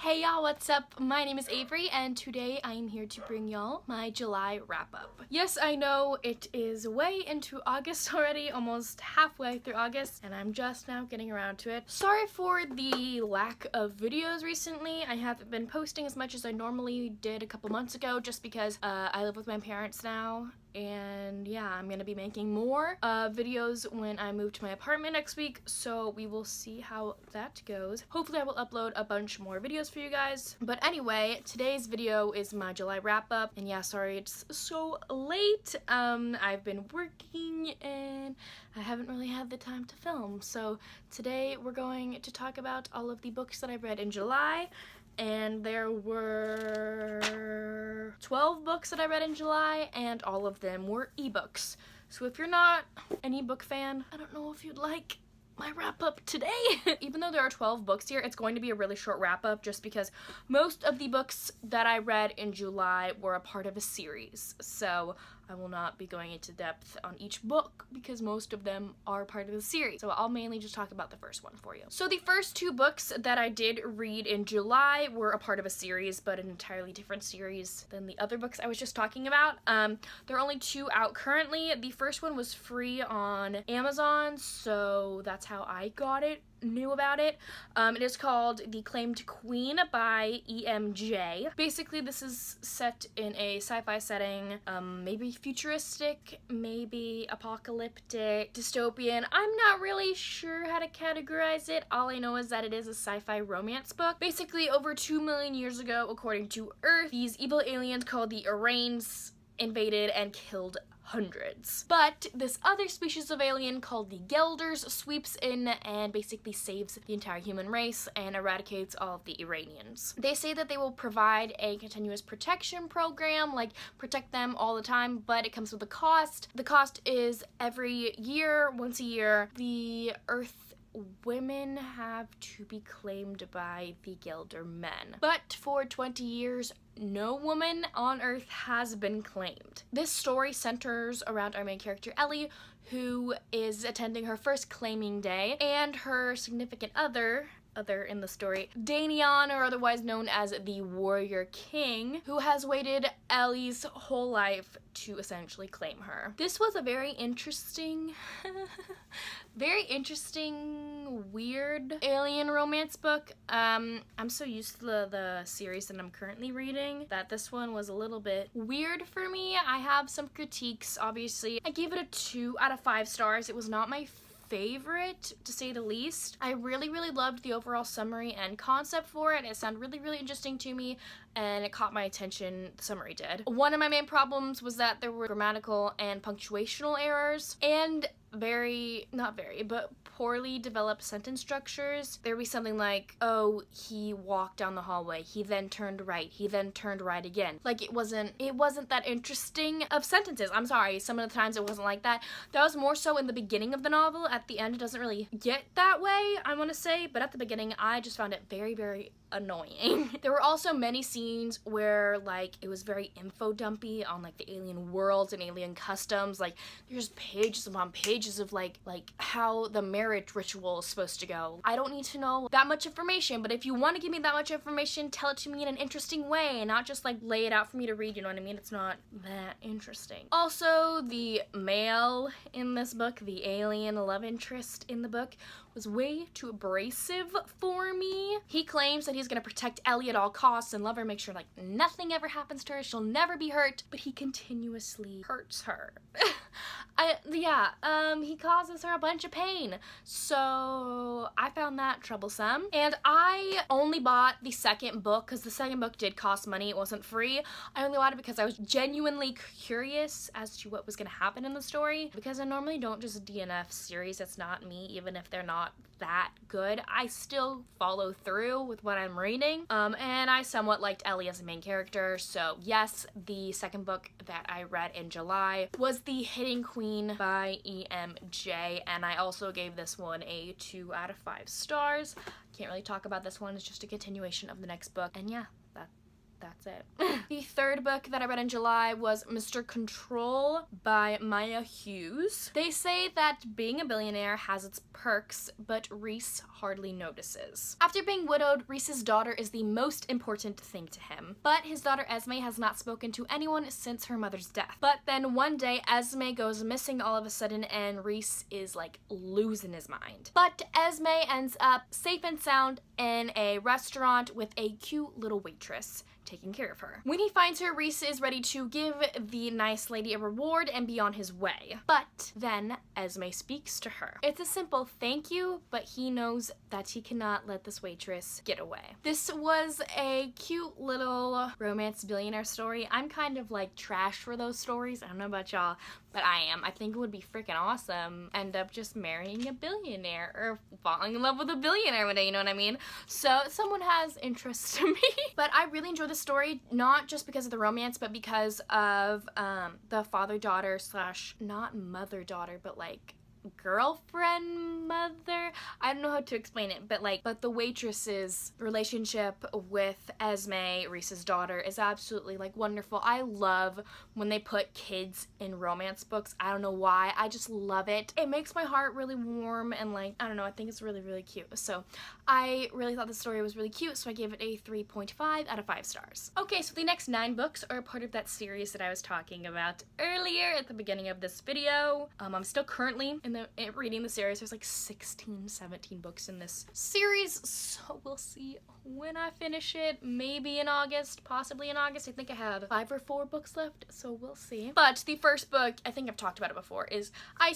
Hey y'all, what's up? My name is Avery and today I am here to bring y'all my July wrap-up. Yes, I know it is way into August already, almost halfway through August, and I'm just now getting around to it. Sorry for the lack of videos recently. I haven't been posting as much as I normally did a couple months ago just because I live with my parents now. And yeah, I'm gonna be making more videos when I move to my apartment next week, so we will see how that goes. Hopefully I will upload a bunch more videos for you guys. But anyway, today's video is my July wrap-up, and yeah, sorry it's so late. I've been working and I haven't really had the time to film, so today we're going to talk about all of the books that I read in July. And there were 12 books that I read in July, and all of them were ebooks. So if you're not an ebook fan, I don't know if you'd like my wrap-up today. Even though there are 12 books here, it's going to be a really short wrap-up just because most of the books that I read in July were a part of a series. So I will not be going into depth on each book because most of them are part of the series. So I'll mainly just talk about the first one for you. So the first two books that I did read in July were a part of a series, but an entirely different series than the other books I was just talking about. There are only two out currently. The first one was free on Amazon, so that's how I knew about it. It is called The Claimed Queen by EMJ. Basically, this is set in a sci-fi setting, maybe futuristic, maybe apocalyptic, dystopian. I'm not really sure how to categorize it. All I know is that it is a sci-fi romance book. Basically, over 2 million years ago, according to Earth, these evil aliens called the Aranes invaded and killed hundreds. But this other species of alien called the Gelders sweeps in and basically saves the entire human race and eradicates all of the Iranians. They say that they will provide a continuous protection program, like protect them all the time, but it comes with a cost. The cost is every year, once a year, the Earth women have to be claimed by the Gelder men. But for 20 years, no woman on Earth has been claimed. This story centers around our main character, Ellie, who is attending her first claiming day, and her significant other in the story, Dainion, or otherwise known as the Warrior King, who has waited Ellie's whole life to essentially claim her. This was a very interesting, weird alien romance book. I'm so used to the series that I'm currently reading that this one was a little bit weird for me. I have some critiques, obviously. I gave it a 2 out of 5 stars. It was not my favorite, to say the least. I really loved the overall summary and concept for it. It sounded really interesting to me, and it caught my attention. The summary did. One of my main problems was that there were grammatical and punctuational errors, and but poorly developed sentence structures. There would be something like, oh, he walked down the hallway, he then turned right, he then turned right again. Like, it wasn't that interesting of sentences. I'm sorry, some of the times it wasn't like that. That was more so in the beginning of the novel. At the end, it doesn't really get that way, I want to say, but at the beginning, I just found it very annoying. There were also many scenes where, like, it was very info dumpy on, like, the alien worlds and alien customs. Like, there's pages upon pages of, like how the marriage ritual is supposed to go. I don't need to know that much information, but if you want to give me that much information, tell it to me in an interesting way and not just, like, lay it out for me to read, you know what I mean? It's not that interesting. Also, the male in this book, the alien love interest in the book, was way too abrasive for me. He claims that he's gonna protect Ellie at all costs and love her, make sure like nothing ever happens to her, she'll never be hurt, but he continuously hurts her. He causes her a bunch of pain. So I found that troublesome. And I only bought the second book because the second book did cost money. It wasn't free. I only bought it because I was genuinely curious as to what was going to happen in the story, because I normally don't just DNF series. That's not me, even if they're not that good. I still follow through with what I'm reading. And I somewhat liked Ellie as a main character. So yes, the second book that I read in July was The Hidden Queen by EMJ, and I also gave this one a 2 out of 5 stars. Can't really talk about this one. It's just a continuation of the next book, and yeah, that's it. The third book that I read in July was Mr. Control by Maya Hughes. They say that being a billionaire has its perks, but Reese hardly notices. After being widowed, Reese's daughter is the most important thing to him. But his daughter Esme has not spoken to anyone since her mother's death. But then one day, Esme goes missing all of a sudden and Reese is like losing his mind. But Esme ends up safe and sound in a restaurant with a cute little waitress taking care of her. When he finds her, Reese is ready to give the nice lady a reward and be on his way. But then Esme speaks to her. It's a simple thank you, but he knows that he cannot let this waitress get away. This was a cute little romance billionaire story. I'm kind of like trash for those stories. I don't know about y'all, but I am. I think it would be freaking awesome. End up just marrying a billionaire or falling in love with a billionaire one day, you know what I mean? So someone has interest to me. But I really enjoy the story, not just because of the romance, but because of the father-daughter slash not mother-daughter, but like girlfriend mother, I don't know how to explain it, but the waitress's relationship with Esme, Reese's daughter, is absolutely like wonderful. I love when they put kids in romance books. I don't know why, I just love it. It makes my heart really warm and like, I don't know, I think it's really, really cute. So I really thought the story was really cute, so I gave it a 3.5 out of 5 stars. Okay, so the next 9 books are part of that series that I was talking about earlier at the beginning of this video. I'm still currently reading the series. There's like 16, 17 books in this series, so we'll see when I finish it. Maybe in August, possibly in August. I think I have 5 or 4 books left, so we'll see. But the first book, I think I've talked about it before, is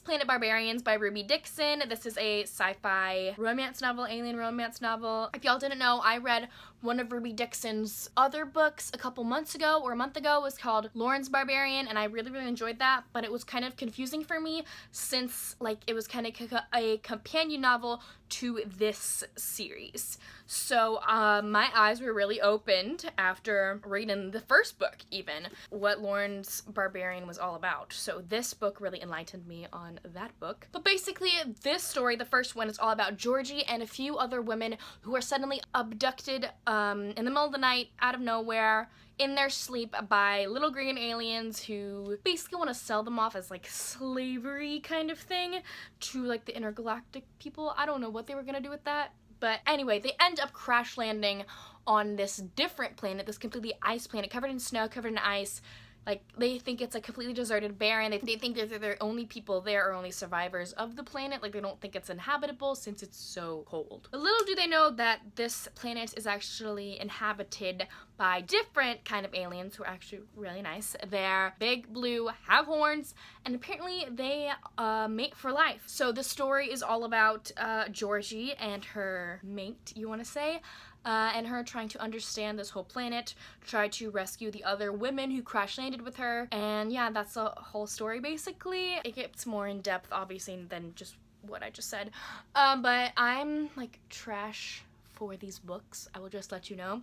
Planet Barbarians by Ruby Dixon. This is a sci-fi romance novel, alien romance novel. If y'all didn't know, I read one of Ruby Dixon's other books a couple months ago, or a month ago. It was called Planet Barbarian, and I really, really enjoyed that, but it was kind of confusing for me since like it was kind of a companion novel to this series. So my eyes were really opened after reading the first book, even, what Planet Barbarian was all about. So this book really enlightened me on that book. But basically, this story, the first one, is all about Georgie and a few other women who are suddenly abducted in the middle of the night, out of nowhere, in their sleep by little green aliens who basically want to sell them off as like slavery kind of thing to like the intergalactic people. I don't know what they were gonna do with that. But anyway, they end up crash landing on this different planet, this completely ice planet, covered in snow, covered in ice. Like, they think it's a completely deserted, barren. They think that they're the only people there, or only survivors of the planet. Like, they don't think it's inhabitable since it's so cold. But little do they know that this planet is actually inhabited by different kind of aliens who are actually really nice. They're big, blue, have horns, and apparently they mate for life. So the story is all about Georgie and her mate, you want to say, and her trying to understand this whole planet, try to rescue the other women who crash landed with her, and yeah, that's the whole story basically. It gets more in depth obviously than just what I just said, but I'm like trash for these books, I will just let you know.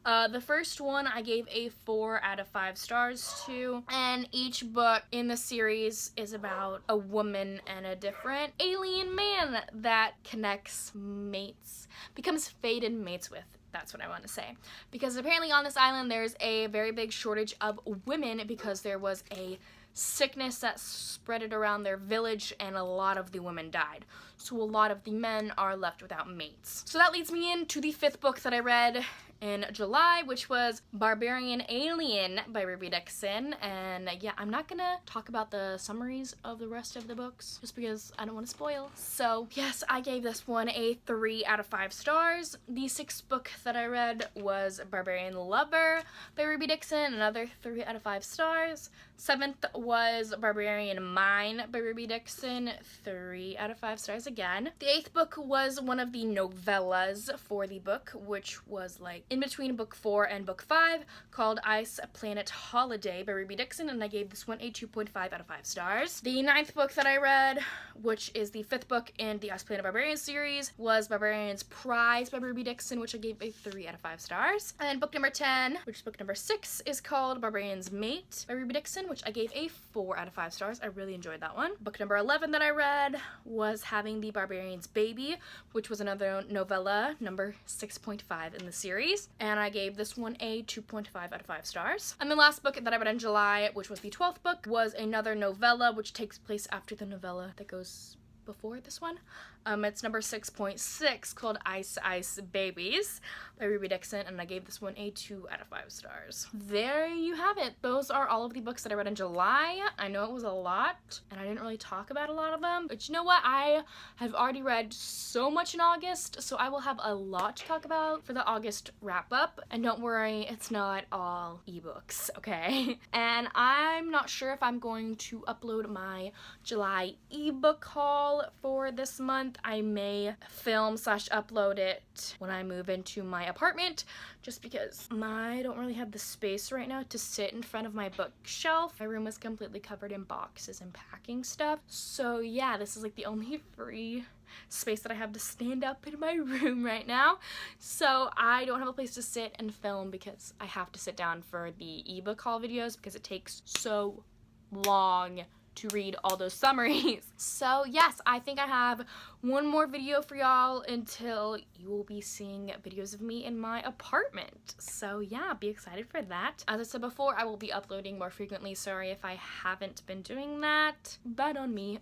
The first one I gave a 4 out of 5 stars to, and each book in the series is about a woman and a different alien man that connects, mates, becomes fated mates with. That's what I want to say. Because apparently on this island there's a very big shortage of women because there was a sickness that spread it around their village and a lot of the women died. So a lot of the men are left without mates. So that leads me into the 5th book that I read in July, which was Barbarian Alien by Ruby Dixon. And yeah, I'm not gonna talk about the summaries of the rest of the books just because I don't want to spoil. So yes, I gave this one a 3 out of 5 stars. The 6th book that I read was Barbarian Lover by Ruby Dixon, another 3 out of 5 stars. 7th was Barbarian Mine by Ruby Dixon, 3 out of 5 stars again. The 8th book was one of the novellas for the book, which was like in between book 4 and book 5, called Ice Planet Holiday by Ruby Dixon, and I gave this one a 2.5 out of 5 stars. The 9th book that I read, which is the 5th book in the Ice Planet Barbarians series, was Barbarian's Prize by Ruby Dixon, which I gave a 3 out of 5 stars. And book number 10, which is book number 6, is called Barbarian's Mate by Ruby Dixon, which I gave a 4 out of 5 stars. I really enjoyed that one. Book number 11 that I read was Having the Barbarian's Baby, which was another novella, number 6.5 in the series. series, and I gave this one a 2.5 out of 5 stars. And the last book that I read in July, which was the 12th book, was another novella, which takes place after the novella that goes before this one. It's number 6.6, called Ice Ice Babies by Ruby Dixon, and I gave this one a 2 out of 5 stars. There you have it. Those are all of the books that I read in July. I know it was a lot, and I didn't really talk about a lot of them, but you know what? I have already read so much in August, so I will have a lot to talk about for the August wrap-up. And don't worry, it's not all ebooks, okay? And I'm not sure if I'm going to upload my July ebook haul for this month. I may film / upload it when I move into my apartment, just because I don't really have the space right now to sit in front of my bookshelf. My room is completely covered in boxes and packing stuff. So yeah, this is like the only free space that I have to stand up in my room right now. So I don't have a place to sit and film because I have to sit down for the ebook haul videos because it takes so long to read all those summaries. So yes, I think I have one more video for y'all until you will be seeing videos of me in my apartment. So yeah, be excited for that. As I said before, I will be uploading more frequently. Sorry if I haven't been doing that. Bad on me.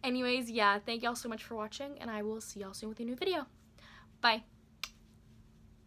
Anyways, yeah, thank y'all so much for watching, and I will see y'all soon with a new video. Bye.